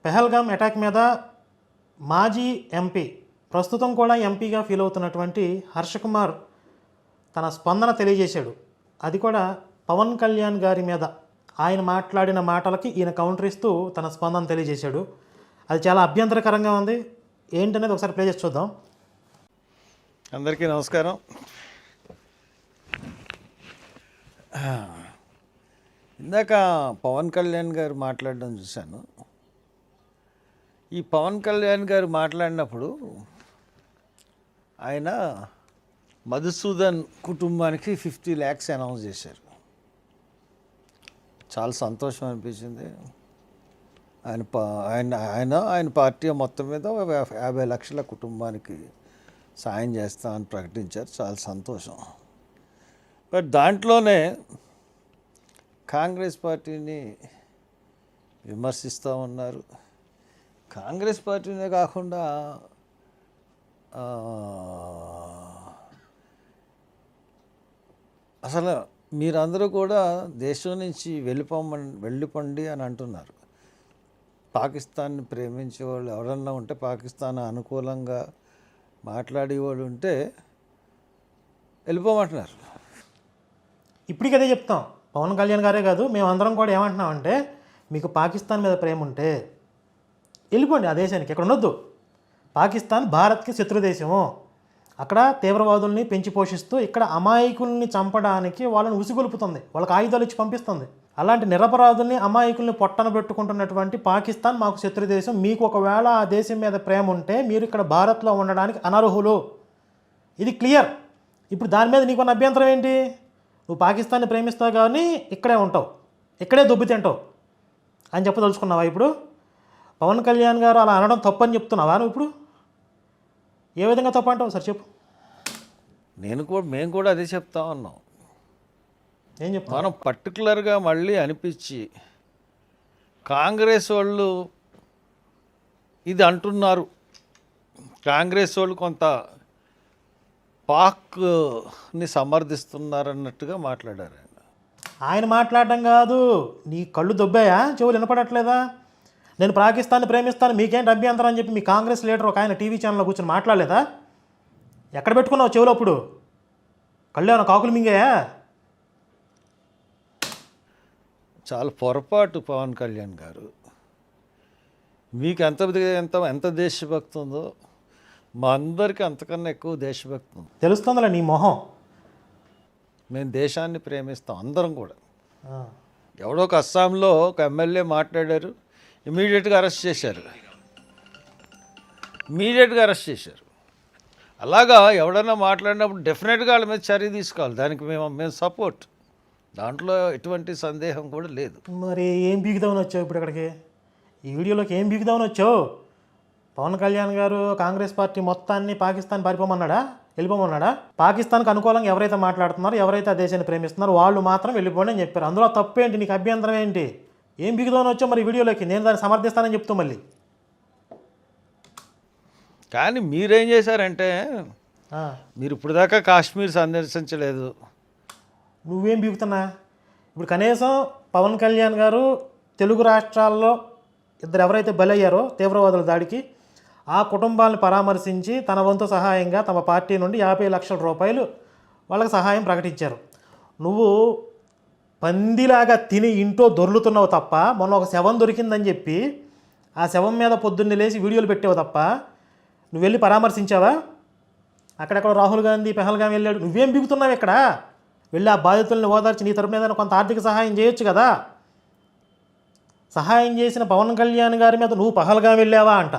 Pahalgam attack మీద మాజీ MP, ప్రస్తుతం కూడా ఎంపీగా ఫీల్ అవుతున్నటువంటి హర్షకుమార్ తన స్పందన తెలియజేశాడు. అది కూడా పవన్ కళ్యాణ్ గారి మీద ఆయన మాట్లాడిన మాటలకి ఈయన కౌంటర్ ఇస్తూ తన స్పందన తెలియజేశాడు. అది చాలా అభ్యంతరకరంగా ఉంది. ఏంటనేది ఒకసారి ప్లే చేసి చూద్దాం. అందరికీ నమస్కారం. ఇందాక పవన్ కళ్యాణ్ గారు మాట్లాడడం చూశాను. ఈ పవన్ కళ్యాణ్ గారు మాట్లాడినప్పుడు ఆయన మధుసూదన్ కుటుంబానికి 50 lakhs అనౌన్స్ చేశారు. చాలా సంతోషం అనిపించింది. ఆయన పార్టీ మొత్తం మీద 50 లక్షల కుటుంబానికి సాయం చేస్తామని ప్రకటించారు. చాలా సంతోషం. బట్ దాంట్లోనే కాంగ్రెస్ పార్టీని విమర్శిస్తూ ఉన్నారు. కాంగ్రెస్ పార్టీనే కాకుండా అసలు మీరందరూ కూడా దేశం నుంచి వెళ్ళిపోండి అని అంటున్నారు. పాకిస్తాన్ని ప్రేమించేవాళ్ళు ఎవరన్నా ఉంటే, పాకిస్తాన్ అనుకూలంగా మాట్లాడేవాళ్ళు ఉంటే వెళ్ళిపోమంటున్నారు. ఇప్పటికీ అదే చెప్తాం. పవన్ కళ్యాణ్ గారే కాదు, మేమందరం కూడా ఏమంటున్నామంటే, మీకు పాకిస్తాన్ మీద ప్రేమ ఉంటే వెళ్ళిపోండి ఆ దేశానికి, ఇక్కడ ఉండొద్దు. పాకిస్తాన్ భారత్కి శత్రు దేశము. అక్కడ తీవ్రవాదుల్ని పెంచి పోషిస్తూ ఇక్కడ అమాయకుల్ని చంపడానికి వాళ్ళని ఉసిగొలుపుతుంది, వాళ్ళకి ఆయుధాలు ఇచ్చి పంపిస్తుంది. అలాంటి నిరపరాధుల్ని, అమాయకుల్ని పొట్టన పెట్టుకుంటున్నటువంటి పాకిస్తాన్ మాకు శత్రు దేశం. మీకు ఒకవేళ ఆ దేశం మీద ప్రేమ ఉంటే మీరు ఇక్కడ భారత్లో ఉండడానికి అనర్హులు. ఇది క్లియర్. ఇప్పుడు దాని మీద నీకున్న అభ్యంతరం ఏంటి? నువ్వు పాకిస్తాన్ని ప్రేమిస్తావు కానీ ఇక్కడే ఉంటావు, ఇక్కడే దొబ్బి తింటావు అని చెప్పదలుచుకున్నావా? ఇప్పుడు పవన్ కళ్యాణ్ గారు అలా అనడం తప్పని చెప్తున్నావా నువ్వు? ఇప్పుడు ఏ విధంగా తప్పు అంటావు సార్ చెప్పు. మేము కూడా అదే చెప్తా ఉన్నాం. ఏం చెప్తాం? మనం పర్టికులర్గా మళ్ళీ అనిపించి కాంగ్రెస్ వాళ్ళు ఇది అంటున్నారు, కాంగ్రెస్ వాళ్ళు కొంత పాక్ని సమర్థిస్తున్నారన్నట్టుగా మాట్లాడారు. ఆయన మాట్లాడడం కాదు, నీ కళ్ళు దొబ్బాయా? చెవులు వినపడట్లేదా? నేను పాకిస్తాన్ని ప్రేమిస్తాను, మీకేంటి అభ్యంతరం అని చెప్పి మీ కాంగ్రెస్ లీడర్ ఒక ఆయన టీవీ ఛానల్లో కూర్చొని మాట్లాడలేదా? ఎక్కడ పెట్టుకున్నావు చెవులు? అప్పుడు కళ్ళు ఏమైనా కాకులు మింగాయా? చాలా పొరపాటు పవన్ కళ్యాణ్ గారు. మీకు ఎంత దేశభక్తి ఉందో మా అందరికీ అంతకన్నా ఎక్కువ దేశభక్తి ఉంది. తెలుస్తుందిలే నీ మొహం. మేము దేశాన్ని ప్రేమిస్తాం అందరం కూడా. ఎవడో ఒక అస్సాంలో ఒక ఎమ్మెల్యే మాట్లాడారు, ఇమీడియట్గా అరెస్ట్ చేశారు. అలాగా ఎవడన్నా మాట్లాడినప్పుడు డెఫినెట్గా వాళ్ళ మీద చర్య తీసుకోవాలి. దానికి మేము సపోర్ట్. దాంట్లో ఎటువంటి సందేహం కూడా లేదు. మరి ఏం బీగుదామని వచ్చావు ఇప్పుడు ఇక్కడికి? ఈ వీడియోలోకి ఏం బీగుదామని వచ్చావు? పవన్ కళ్యాణ్ గారు కాంగ్రెస్ పార్టీ మొత్తాన్ని పాకిస్తాన్ వెళ్ళిపోమన్నాడా? పాకిస్తాన్కి అనుకూలంగా ఎవరైతే మాట్లాడుతున్నారో, ఎవరైతే ఆ దేశాన్ని ప్రేమిస్తున్నారో వాళ్ళు మాత్రం వెళ్ళిపోండి అని చెప్పారు. అందులో తప్పేంటి? నీకు అభ్యంతరం ఏంటి? ఏం బిగుదామని వచ్చావు మరి వీడియోలోకి? నేను దాన్ని సమర్థిస్తానని చెప్తూ మళ్ళీ. కానీ మీరేం చేశారంటే, మీరు ఇప్పుడు దాకా కాశ్మీర్ సందర్శించలేదు. నువ్వేం బిగుతున్నా? ఇప్పుడు కనీసం పవన్ కళ్యాణ్ గారు తెలుగు రాష్ట్రాల్లో ఇద్దరు ఎవరైతే బలయ్యారో తీవ్రవాదుల దాడికి, ఆ కుటుంబాలను పరామర్శించి తన వంతు సహాయంగా తమ పార్టీ నుండి 50 లక్షల రూపాయలు వాళ్ళకి సహాయం ప్రకటించారు. నువ్వు పందిలాగా తిని ఇంట్లో దొర్లుతున్నావు తప్ప, మొన్న ఒక శవం దొరికిందని చెప్పి ఆ శవం మీద పొద్దున్నే లేచి వీడియోలు పెట్టావు తప్ప నువ్వు వెళ్ళి పరామర్శించావా? అక్కడెక్కడ రాహుల్ గాంధీ పెహల్గాం వెళ్ళాడు. నువ్వేం బిగుతున్నావు ఇక్కడ? వెళ్ళి ఆ బాధితుల్ని ఓదార్చి నీ తరపు మీద కొంత ఆర్థిక సహాయం చేయొచ్చు కదా. సహాయం చేసిన పవన్ కళ్యాణ్ గారి మీద నువ్వు పహల్గాం వెళ్ళావా అంట.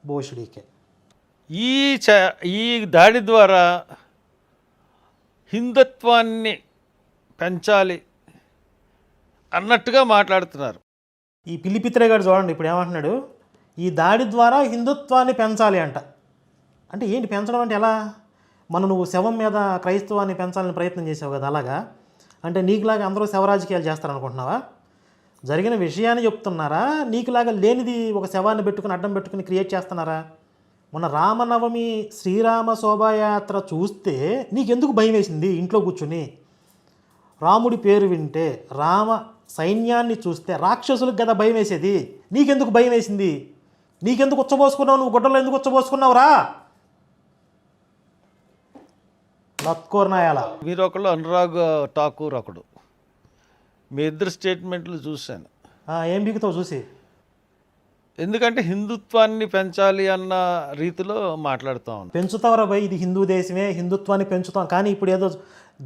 బోషుడికే ఈ దాడి ద్వారా హిందుత్వాన్ని పెంచాలి అన్నట్టుగా మాట్లాడుతున్నారు. ఈ పిల్లిపిత్రే గారు చూడండి ఇప్పుడు ఏమంటున్నాడు, ఈ దాడి ద్వారా హిందుత్వాన్ని పెంచాలి అంట. అంటే ఏంటి పెంచడం అంటే ఎలా? నువ్వు శవం మీద క్రైస్తవాన్ని పెంచాలని ప్రయత్నం చేసావు కదా, అలాగా అంటే నీకులాగా అందరూ శవ రాజకీయాలు చేస్తారనుకుంటున్నావా? జరిగిన విషయాన్ని చెప్తున్నారా? నీకులాగా లేనిది ఒక శవాన్ని పెట్టుకుని అడ్డం పెట్టుకుని క్రియేట్ చేస్తున్నారా? మొన్న రామనవమి శ్రీరామ శోభాయాత్ర చూస్తే నీకెందుకు భయం వేసింది? ఇంట్లో కూర్చుని రాముడి పేరు వింటే, రామ సైన్యాన్ని చూస్తే రాక్షసులకు కదా భయం వేసేది. నీకెందుకు భయం వేసింది? నీకెందుకు ఉచ్చబోసుకున్నావు? నువ్వు గుడ్డలో ఎందుకు ఉచ్చబోసుకున్నావురా? లత్కోర్నాయాల. మీరు ఒకళ్ళు, అనురాగ్ ఠాకూర్ ఒకడు. మీ ఇద్దరు స్టేట్మెంట్లు చూశాను. ఏం బిగుతావు చూసి? ఎందుకంటే హిందుత్వాన్ని పెంచాలి అన్న రీతిలో మాట్లాడుతూ ఉన్నాను. పెంచుతావరా భయ్, ఇది హిందూ దేశమే, హిందుత్వాన్ని పెంచుతాం. కానీ ఇప్పుడు ఏదో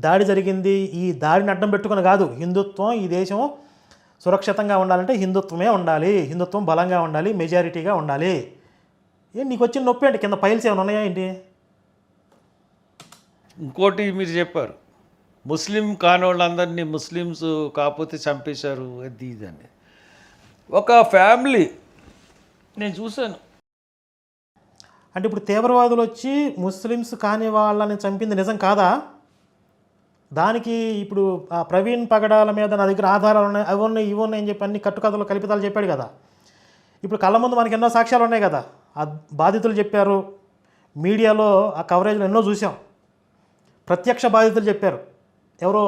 దాడి జరిగింది, ఈ దాడిని అడ్డం పెట్టుకుని కాదు. హిందుత్వం, ఈ దేశం సురక్షితంగా ఉండాలంటే హిందుత్వమే ఉండాలి, హిందుత్వం బలంగా ఉండాలి, మెజారిటీగా ఉండాలి. నీకు వచ్చిన నొప్పి అంటే కింద పైల్స్ ఏమైనా ఉన్నాయా ఏంటి? ఇంకోటి మీరు చెప్పారు, ముస్లిం కాని వాళ్ళందరినీ ముస్లిమ్స్ కాకపోతే చంపేశారు అది ఇదని. ఒక ఫ్యామిలీ నేను చూశాను. అంటే ఇప్పుడు తీవ్రవాదులు వచ్చి ముస్లిమ్స్ కాని వాళ్ళని చంపింది నిజం కాదా? దానికి ఇప్పుడు ఆ ప్రవీణ్ పగడాల మీద నా దగ్గర ఆధారాలు ఉన్నాయి, అవి ఉన్నాయి, ఇవి ఉన్నాయి అని చెప్పి అన్ని కట్టుకథలు కల్పితాలు చెప్పాడు కదా. ఇప్పుడు కళ్ళ ముందు మనకి ఎన్నో సాక్ష్యాలు ఉన్నాయి కదా. ఆ బాధితులు చెప్పారు, మీడియాలో ఆ కవరేజ్లో ఎన్నో చూసాం. ప్రత్యక్ష బాధితులు చెప్పారు, ఎవరో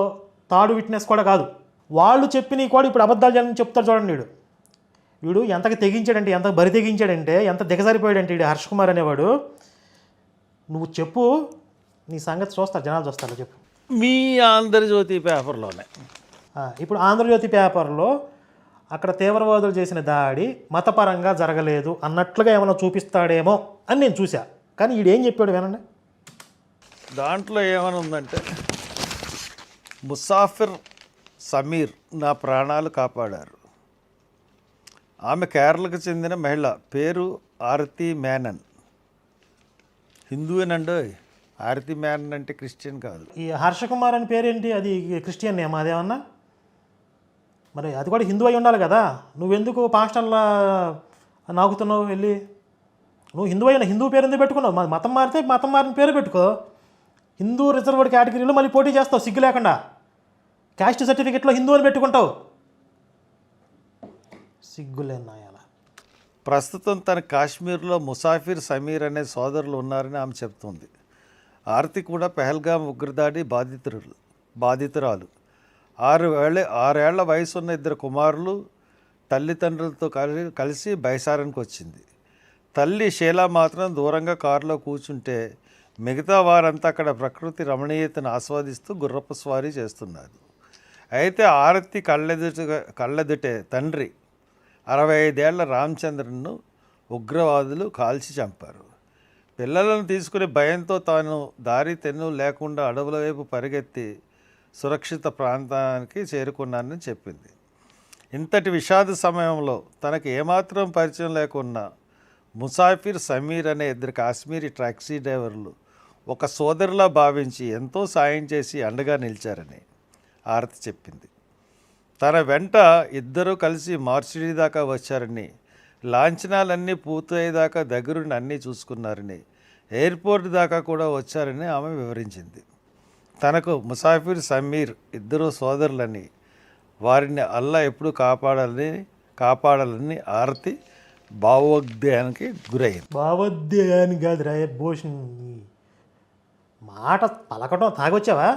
థర్డ్ విట్నెస్ కూడా కాదు. వాళ్ళు చెప్పినవి కూడా ఇప్పుడు అబద్ధాలు జనం చెప్తారు. చూడండి, వీడు ఎంతకు తెగించాడంటే, ఎంత బరి తెగించాడంటే, ఎంత దిగజారిపోయాడంటే వీడు హర్ష్ కుమార్ అనేవాడు. నువ్వు చెప్పు, నీ సంగతి చూస్తారు, జనాలు చూస్తారు. చెప్పు. మీ ఆంధ్రజ్యోతి పేపర్లోనే ఇప్పుడు ఆంధ్రజ్యోతి పేపర్లో అక్కడ తీవ్రవాదులు చేసిన దాడి మతపరంగా జరగలేదు అన్నట్లుగా ఏమైనా చూపిస్తాడేమో అని నేను చూసా. కానీ వీడేం చెప్పాడు వినండి. దాంట్లో ఏమైనా ఉందంటే, ముసాఫిర్ సమీర్ నా ప్రాణాలు కాపాడారు. ఆమె కేరళకు చెందిన మహిళ, పేరు ఆరతి మేనన్. హిందూయేనండి. ఆరతి మేనన్ అంటే క్రిస్టియన్ కాదు. ఈ హర్ష కుమార్ అని పేరేంటి? అది క్రిస్టియన్ నేమా అదేమన్నా? మరి అది కూడా హిందూ అయి ఉండాలి కదా. నువ్వెందుకు పాస్టర్లా నాకుతున్నావు వెళ్ళి? నువ్వు హిందూ అయినా హిందూ పేరు ఎందుకు పెట్టుకున్నావు? మతం మారితే మతం మారిన పేరు పెట్టుకో. హిందూ రిజర్వ్డ్ కేటగిరీలో మళ్ళీ పోటీ చేస్తావు సిగ్గు లేకుండా. క్యాస్ట్ సర్టిఫికెట్లో హిందూ అని పెట్టుకుంటావు. సిగ్గులేనాయాల. ప్రస్తుతం తన కాశ్మీర్లో ముసాఫిర్ సమీర్ అనే సోదరులు ఉన్నారని ఆమె చెప్తుంది. ఆరతి కూడా పెహల్గాం ఉగ్రదాడి బాధితురాలు. 6 ఏళ్ల వయసున్న 2 కుమారులు తల్లిదండ్రులతో కలిసి బైసారానికి వచ్చింది. తల్లి షీలా మాత్రం దూరంగా కారులో కూర్చుంటే మిగతా వారంతా అక్కడ ప్రకృతి రమణీయతను ఆస్వాదిస్తూ గుర్రపు స్వారీ చేస్తున్నారు. అయితే ఆరతి కళ్ళెదుటే తండ్రి 65 ఏళ్ల రామచంద్రన్ను ఉగ్రవాదులు కాల్చి చంపారు. పిల్లలను తీసుకుని భయంతో తాను దారి తెన్ను లేకుండా అడవుల వైపు పరిగెత్తి సురక్షిత ప్రాంతానికి చేరుకున్నానని చెప్పింది. ఇంతటి విషాద సమయంలో తనకు ఏమాత్రం పరిచయం లేకున్నా ముసాఫిర్ సమీర్ అనే 2 కాశ్మీరీ టాక్సీ డ్రైవర్లు ఒక సోదరులా భావించి ఎంతో సాయం చేసి అండగా నిలిచారని ఆరతి చెప్పింది. తన వెంట ఇద్దరూ కలిసి మార్చిడి దాకా వచ్చారని, లాంఛనాలన్నీ పూర్తయ్యేదాకా దగ్గరుండి అన్నీ చూసుకున్నారని, ఎయిర్పోర్ట్ దాకా కూడా వచ్చారని ఆమె వివరించింది. తనకు ముసాఫిర్ సమీర్ 2 సోదరులని, వారిని అల్లా ఎప్పుడు కాపాడాలని ఆరతి భావోద్వేగానికి గురైంది. భావోద్వేగానికి కాదు రా భూషణ్, మాట పలకటం తాగొచ్చావా?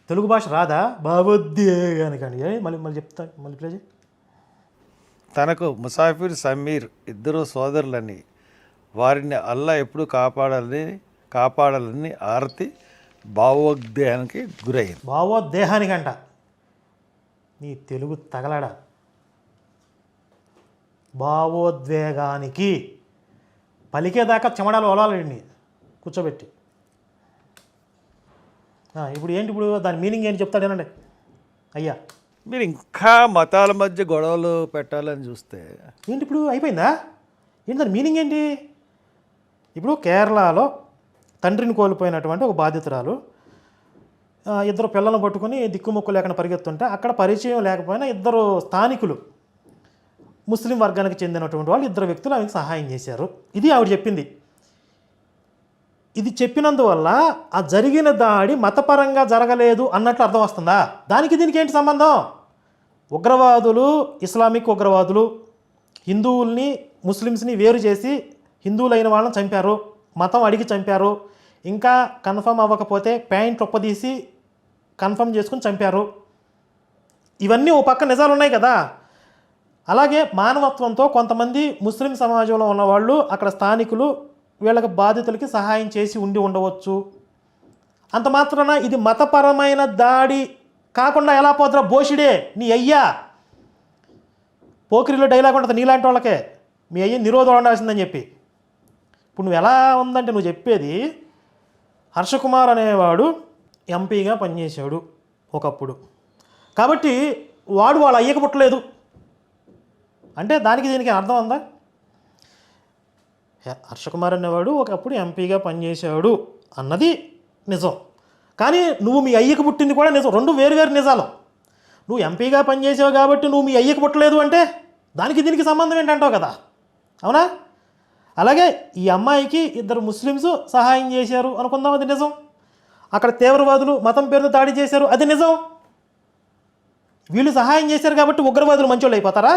తెలుగు భాష రాదా? భావోద్వేగానికి అని మళ్ళీ చెప్తా, మళ్ళీ ప్లే చేయి. తనకు ముసాఫిర్ సమీర్ 2 సోదరులని, వారిని అల్లా ఎప్పుడు కాపాడాలని ఆరతి భావోద్వేగానికి గురైంది. భావోద్వేగానికంట. నీ తెలుగు తగలడా? భావోద్వేగానికి పలికేదాకా చెమడాలు వలాలండి కూర్చోబెట్టి. ఇప్పుడు ఏంటి? ఇప్పుడు దాని మీనింగ్ ఏంటి చెప్తాడేనండి అయ్యా. మీరు ఇంకా మతాల మధ్య గొడవలు పెట్టాలని చూస్తే ఏంటి ఇప్పుడు అయిపోయిందా? ఏంటి దాని మీనింగ్ ఏంటి? ఇప్పుడు కేరళలో తండ్రిని కోల్పోయినటువంటి ఒక బాధితురాలు 2 పిల్లలను పట్టుకొని దిక్కుముక్కు లేకుండా పరిగెత్తుంటే అక్కడ పరిచయం లేకపోయినా 2 స్థానికులు ముస్లిం వర్గానికి చెందినటువంటి వాళ్ళు 2 వ్యక్తులు ఆమెకు సహాయం చేశారు. ఇది ఆవిడ చెప్పింది. ఇది చెప్పినందువల్ల ఆ జరిగిన దాడి మతపరంగా జరగలేదు అన్నట్లు అర్థం వస్తుందా? దానికి దీనికి ఏంటి సంబంధం? ఉగ్రవాదులు, ఇస్లామిక్ ఉగ్రవాదులు హిందువుల్ని ముస్లిమ్స్ని వేరు చేసి హిందువులైన వాళ్ళని చంపారు, మతం అడిగి చంపారు. ఇంకా కన్ఫర్మ్ అవ్వకపోతే ప్యాంట్ ఒప్పదీసి కన్ఫర్మ్ చేసుకుని చంపారు. ఇవన్నీ ఓ పక్క నిజాలు ఉన్నాయి కదా. అలాగే మానవత్వంతో కొంతమంది ముస్లిం సమాజంలో ఉన్నవాళ్ళు, అక్కడ స్థానికులు వీళ్ళకి బాధితులకి సహాయం చేసి ఉండవచ్చు. అంత మాత్రాన ఇది మతపరమైన దాడి కాకుండా ఎలా పోతురా బోషిడే నీ అయ్యా. పోకిరిలో డైలాగ్ ఉంటుంది నీలాంటి వాళ్ళకే, మీ అయ్య నిరోధం ఉండాల్సిందని చెప్పి. ఇప్పుడు నువ్వు ఎలా ఉందంటే నువ్వు చెప్పేది, హర్షకుమార్ అనేవాడు ఎంపీగా పనిచేశాడు ఒకప్పుడు, కాబట్టి వాడు వాళ్ళ అయ్యకు పుట్టలేదు అంటే దానికి దీనికి అర్థం ఉందా? హర్షకుమార్ అనేవాడు ఒకప్పుడు ఎంపీగా పనిచేశాడు అన్నది నిజం, కానీ నువ్వు మీ అయ్యకు పుట్టింది కూడా నిజం. రెండు వేరు నిజాలు. నువ్వు ఎంపీగా పనిచేసావు కాబట్టి నువ్వు మీ అయ్యకు పుట్టలేదు అంటే దానికి దీనికి సంబంధం ఏంటంటావు కదా, అవునా? అలాగే ఈ అమ్మాయికి ఇద్దరు ముస్లిమ్స్ సహాయం చేశారు అనుకుందాం, అది నిజం. అక్కడ తీవ్రవాదులు మతం పేరుతో దాడి చేశారు, అది నిజం. వీళ్ళు సహాయం చేశారు కాబట్టి ఉగ్రవాదులు మంచోళ్ళు అయిపోతారా?